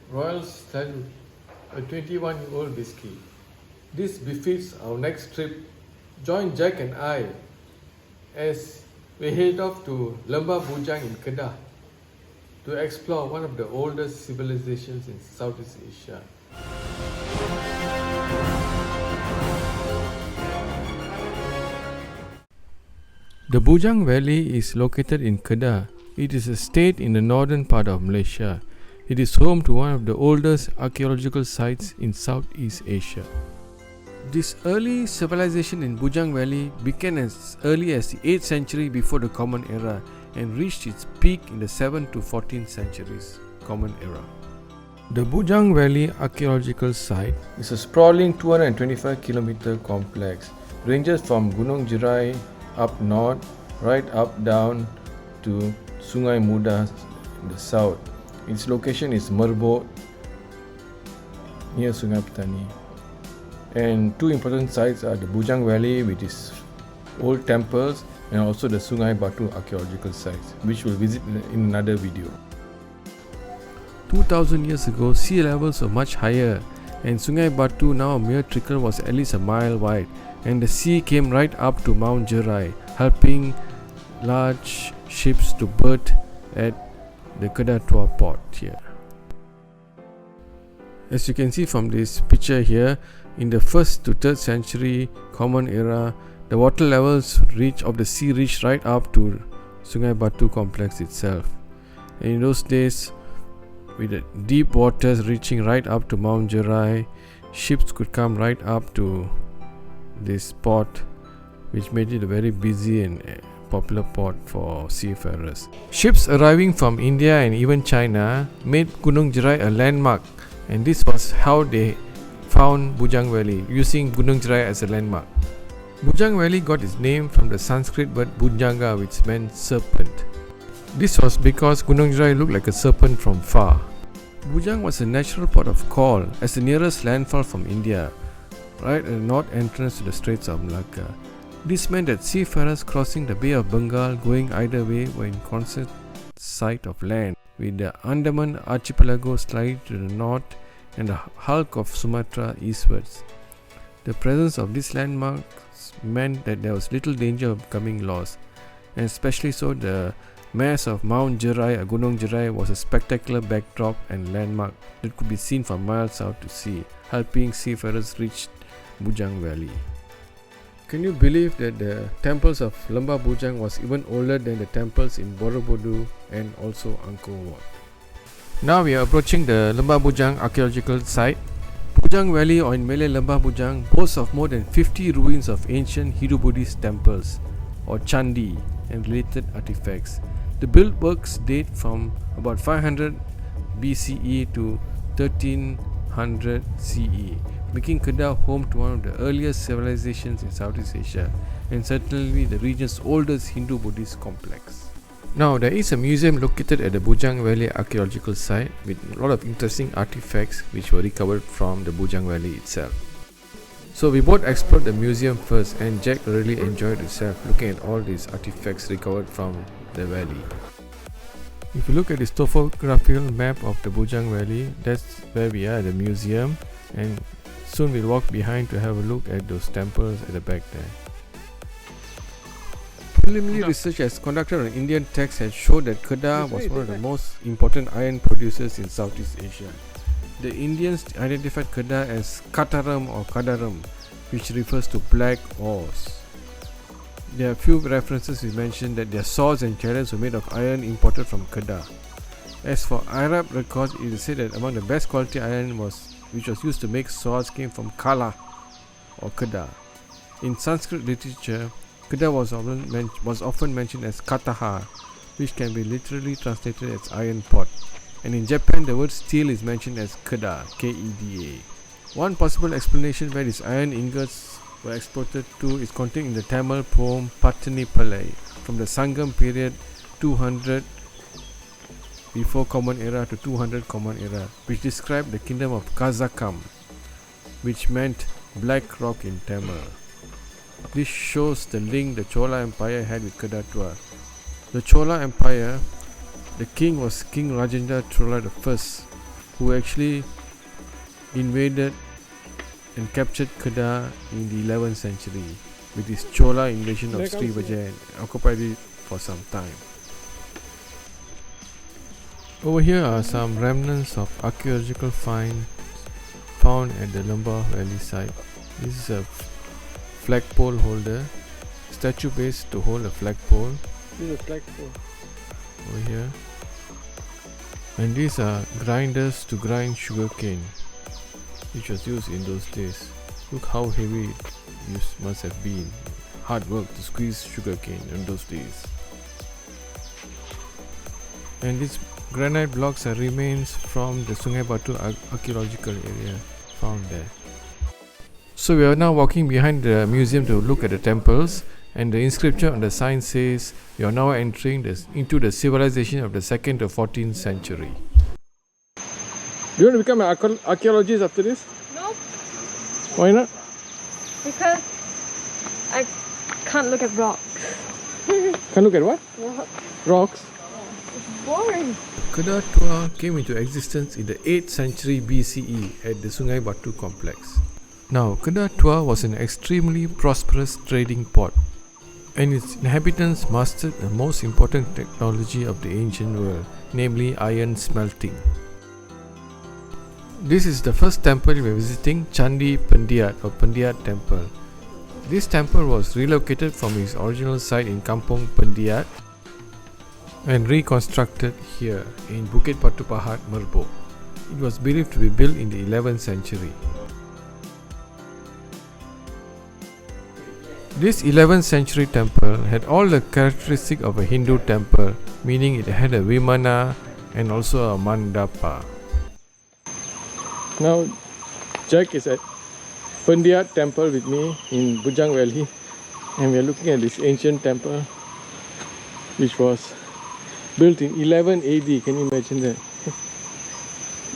Royal Salute, a 21-year-old whiskey. This befits our next trip. Join Jac and I as we head off to Lembah Bujang in Kedah to explore one of the oldest civilizations in Southeast Asia. The Bujang Valley is located in Kedah. It is a state in the northern part of Malaysia. It is home to one of the oldest archaeological sites in Southeast Asia. This early civilization in Bujang Valley began as early as the 8th century before the Common Era and reached its peak in the 7th to 14th centuries Common Era. The Bujang Valley Archaeological Site is a sprawling 225-kilometer complex, ranges from Gunung Jerai up north, right up down to Sungai Muda in the south. Its location is Merbot, near Sungai Petani. And two important sites are the Bujang Valley with its old temples and also the Sungai Batu archaeological sites, which we'll visit in another video. 2000 years ago, sea levels were much higher and Sungai Batu, now a mere trickle, was at least a mile wide, and the sea came right up to Mount Jerai, helping large ships to berth at the Kedah Tua port here. As you can see from this picture here, in the 1st to 3rd century Common Era, the water levels of the sea reached right up to Sungai Batu complex itself. And in those days, with the deep waters reaching right up to Mount Jerai, ships could come right up to this port, which made it a very busy and popular port for seafarers. Ships arriving from India and even China made Gunung Jerai a landmark, and this was how they found Bujang Valley, using Gunung Jerai as a landmark. Bujang Valley got its name from the Sanskrit word Bujanga, which meant serpent. This was because Gunung Jerai looked like a serpent from far. Bujang was a natural port of call as the nearest landfall from India, right at the north entrance to the Straits of Malacca. This meant that seafarers crossing the Bay of Bengal going either way were in constant sight of land, with the Andaman archipelago slightly to the north and the hulk of Sumatra eastwards. The presence of these landmarks meant that there was little danger of becoming lost, and especially so the mass of Mount Jerai, Gunung Jerai, was a spectacular backdrop and landmark that could be seen from miles out to sea, helping seafarers reach Bujang Valley. Can you believe that the temples of Lembah Bujang was even older than the temples in Borobudur and also Angkor Wat? Now we are approaching the Lembah Bujang archaeological site. Bujang Valley, or in Malay Lembah Bujang, boasts of more than 50 ruins of ancient Hindu-Buddhist temples or Chandi and related artifacts. The build works date from about 500 BCE to 1300 CE, making Kedah home to one of the earliest civilizations in Southeast Asia and certainly the region's oldest Hindu-Buddhist complex. Now, there is a museum located at the Bujang Valley archaeological site with a lot of interesting artifacts which were recovered from the Bujang Valley itself. So we both explored the museum first, and Jack really enjoyed himself looking at all these artifacts recovered from the valley. If you look at this topographical map of the Bujang Valley, that's where we are at the museum, and soon we'll walk behind to have a look at those temples at the back there. Preliminary research as conducted on Indian texts has showed that Kedah was one of the most important iron producers in Southeast Asia. The Indians identified Kedah as Kataram or Kadaram, which refers to black ores. There are few references which mention that their swords and chariots were made of iron imported from Kedah. As for Arab records, it is said that among the best quality iron which was used to make swords came from Kala or Kedah. In Sanskrit literature, Kedah was often mentioned as Kataha, which can be literally translated as iron pot. And in Japan, the word steel is mentioned as Keda, K-E-D-A. One possible explanation where these iron ingots were exported to is contained in the Tamil poem Pattani Palai from the Sangam period 200 before Common Era to 200 Common Era, which described the kingdom of Kazakam, which meant black rock in Tamil. This shows the link the Chola Empire had with Kedah Tua. The Chola Empire, the king was King Rajendra Chola I, who actually invaded and captured Kedah in the 11th century with his Chola invasion of Sri Vijaya and occupied it for some time. Over here are some remnants of archaeological finds found at the Lembah Valley site. This is a flagpole holder, statue base to hold a flagpole. This is a flagpole. Over here. And these are grinders to grind sugarcane, which was used in those days. Look how heavy it must have been. Hard work to squeeze sugarcane in those days. And these granite blocks are remains from the Sungai Batu archaeological area found there. So we are now walking behind the museum to look at the temples, and the inscription on the sign says we are now entering into the civilization of the 2nd to 14th century. Do you want to become an archaeologist after this? No, Why not? because I can't look at rocks. Can look at what? Rocks. Rocks. It's boring. Kedah Tua came into existence in the 8th century BCE at the Sungai Batu complex. Now, Kedah Tua was an extremely prosperous trading port, and its inhabitants mastered the most important technology of the ancient world, namely iron smelting. This is the first temple we are visiting, Chandi Pendiat or Pendiat temple. This temple was relocated from its original site in Kampung Pendiat and reconstructed here in Bukit Palupahad, Merbok. It was believed to be built in the 11th century. This 11th century temple had all the characteristics of a Hindu temple, meaning it had a vimana and also a mandapa. Now, Jack is at Pendiat temple with me in Bujang Valley, and we are looking at this ancient temple which was built in 11 AD. Can you imagine that?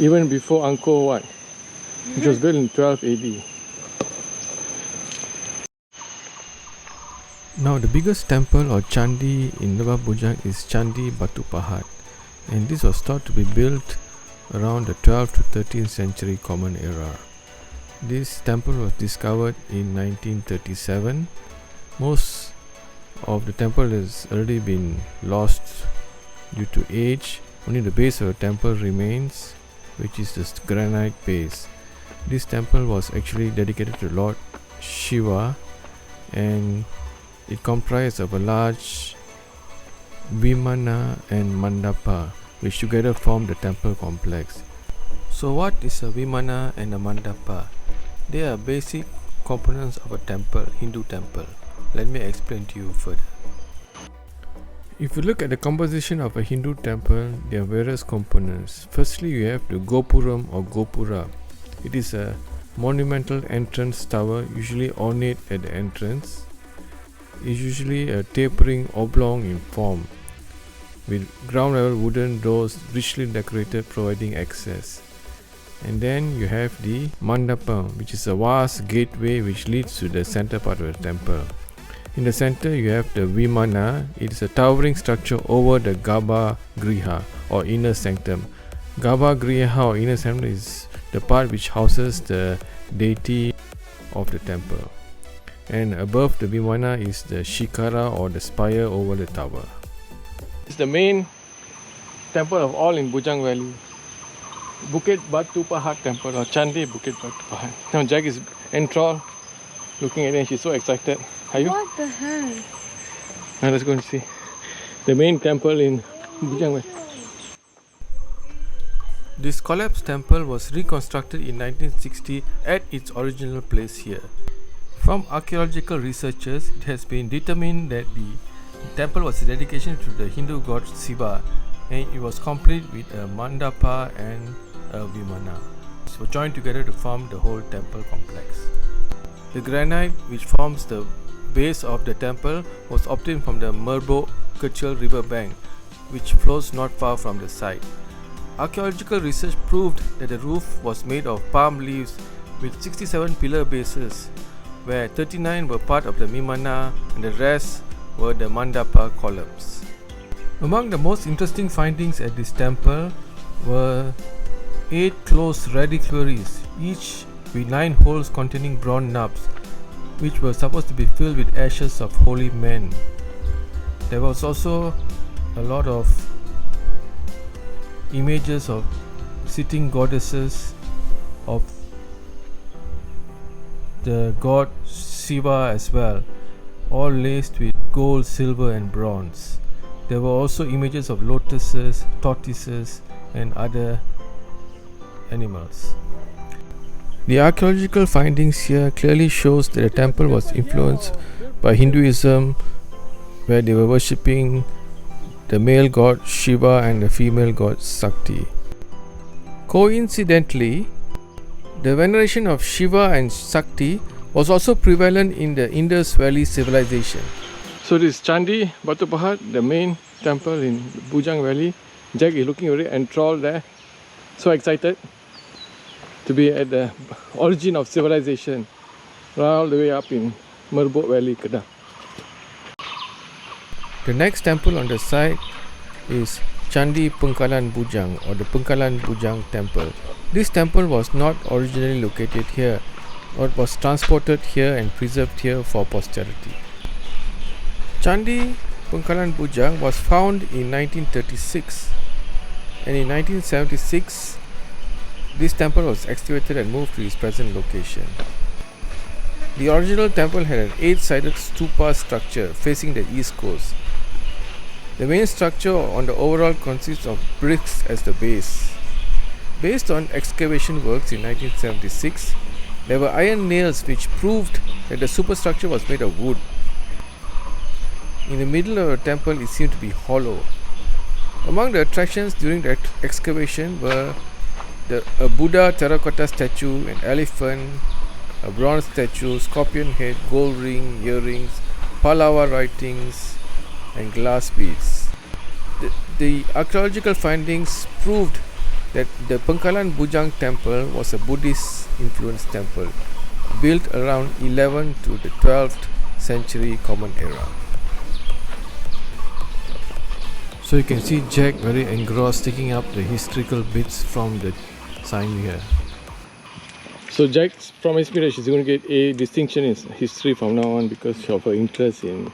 Even before Angkor Wat, which was built in 12 AD. Now the biggest temple or Chandi in Lembah Bujang is Chandi Batu Pahat, and this was thought to be built around the 12th to 13th century Common Era. This temple was discovered in 1937. Most of the temple has already been lost due to age. Only the base of the temple remains, which is the granite base. This temple was actually dedicated to Lord Shiva, and it comprised of a large vimana and mandapa, which together form the temple complex. So what is a vimana and a mandapa? They are basic components of a temple, Hindu temple. Let me explain to you further. If you look at the composition of a Hindu temple, there are various components. Firstly, you have the Gopuram or Gopura. It is a monumental entrance tower, usually ornate at the entrance. It is usually a tapering oblong in form, with ground level wooden doors richly decorated providing access. And then you have the mandapa, which is a vast gateway which leads to the center part of the temple. In the center you have the vimana. It is a towering structure over the Garbha Griha or inner sanctum. Garbha Griha or inner sanctum is the part which houses the deity of the temple. And above the vimana is the shikara or the spire over the tower. It's the main temple of all in Bujang Valley. Bukit Batu Pahat temple or Chandi Bukit Batu Pahat. Now Jack is enthralled looking at it and she's so excited. Are you? What the heck? Now let's go and see the main temple in Bujang Valley. This collapsed temple was reconstructed in 1960 at its original place here. From archaeological researchers, it has been determined that the temple was a dedication to the Hindu god Shiva, and it was complete with a mandapa and a vimana. So joined together to form the whole temple complex. The granite which forms the base of the temple was obtained from the Merbok Kechil river bank, which flows not far from the site. Archaeological research proved that the roof was made of palm leaves with 67 pillar bases, where 39 were part of the vimana and the rest were the mandapa columns. Among the most interesting findings at this temple were 8 closed reliquaries, each with 9 holes containing bronze knobs, which were supposed to be filled with ashes of holy men. There was also a lot of images of sitting goddesses of the god Shiva as well, all laced with gold, silver and bronze. There were also images of lotuses, tortoises and other animals. The archaeological findings here clearly shows that the temple was influenced by Hinduism, where they were worshipping the male god Shiva and the female god Shakti. Coincidentally, the veneration of Shiva and Shakti was also prevalent in the Indus Valley civilization. So this Chandi, Palupahad, the main temple in Bujang Valley. Jack is looking very enthralled there. So excited to be at the origin of civilization, all the way up in Merbok Valley, Kedah. The next temple on the site is Chandi Pengkalan Bujang, or the Pengkalan Bujang temple. This temple was not originally located here, but was transported here and preserved here for posterity. Chandi Pengkalan Bujang was found in 1936, and in 1976 this temple was excavated and moved to its present location. The original temple had an 8-sided stupa structure facing the east coast. The main structure on the overall consists of bricks as the base. Based on excavation works in 1976, there were iron nails which proved that the superstructure was made of wood. In the middle of the temple, it seemed to be hollow. Among the attractions during the excavation were a Buddha terracotta statue, an elephant, a bronze statue, scorpion head, gold ring, earrings, Pallava writings and glass beads. The archaeological findings proved that the Pengkalan Bujang temple was a Buddhist influenced temple built around 11th to the 12th century Common Era. So you can see Jack very engrossed taking up the historical bits from the sign here. So Jack's promised me that she's going to get a distinction in history from now on because of her interest in...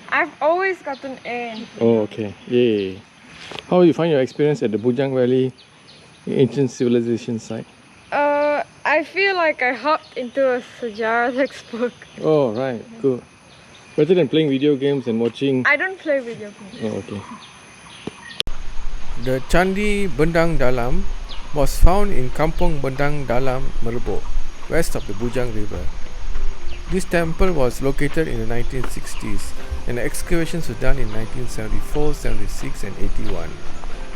I've always gotten A. Oh, okay. Yay. How do you find your experience at the Bujang Valley ancient civilization site? I feel like I hopped into a sejarah textbook. Oh, right. Good. Better than playing video games and watching... I don't play video games. Oh, okay. The Chandi Bendang Dalam was found in Kampung Bendang Dalam, Merbok, west of the Bujang River. This temple was located in the 1960s and excavations were done in 1974, 76 and 81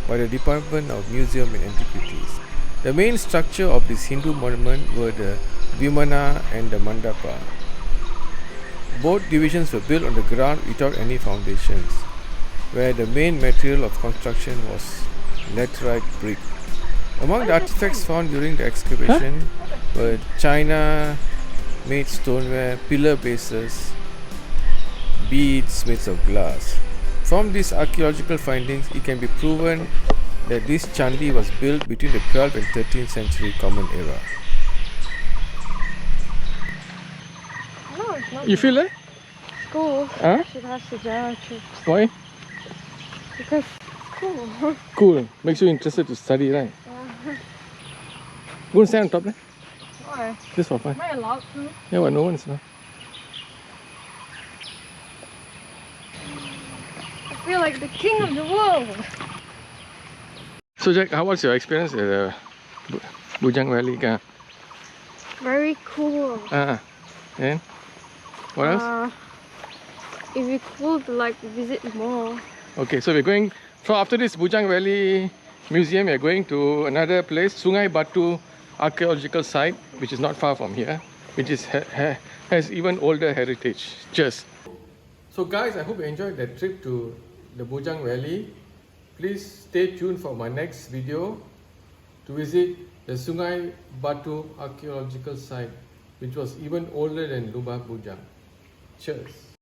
by the Department of Museum and Antiquities. The main structure of this Hindu monument were the Vimana and the Mandapa. Both divisions were built on the ground without any foundations, where the main material of construction was laterite brick. Among the artifacts found during the excavation were China-made stoneware, pillar bases, beads made of glass. From these archaeological findings, it can be proven that this Chandi was built between the 12th and 13th century Common Era. No, it's not. You feel that? School Huh? should have sejarah trips Why? because it's cool. Cool. Makes you interested to study, right? Go and stand on top there. Why? Just for fun. Am I allowed to? Yeah, well, no one's now. I feel like the king of the world. So Jack, how was your experience at the Bujang Valley? Very cool. And what else? It'd be cool to like visit more. Okay, so we're going, so after this Bujang Valley Museum, we're going to another place, Sungai Batu Archaeological Site, which is not far from here, which is has even older heritage. Cheers. So guys, I hope you enjoyed that trip to the Bujang Valley. Please stay tuned for my next video to visit the Sungai Batu Archaeological Site, which was even older than Lubang Bujang. Cheers.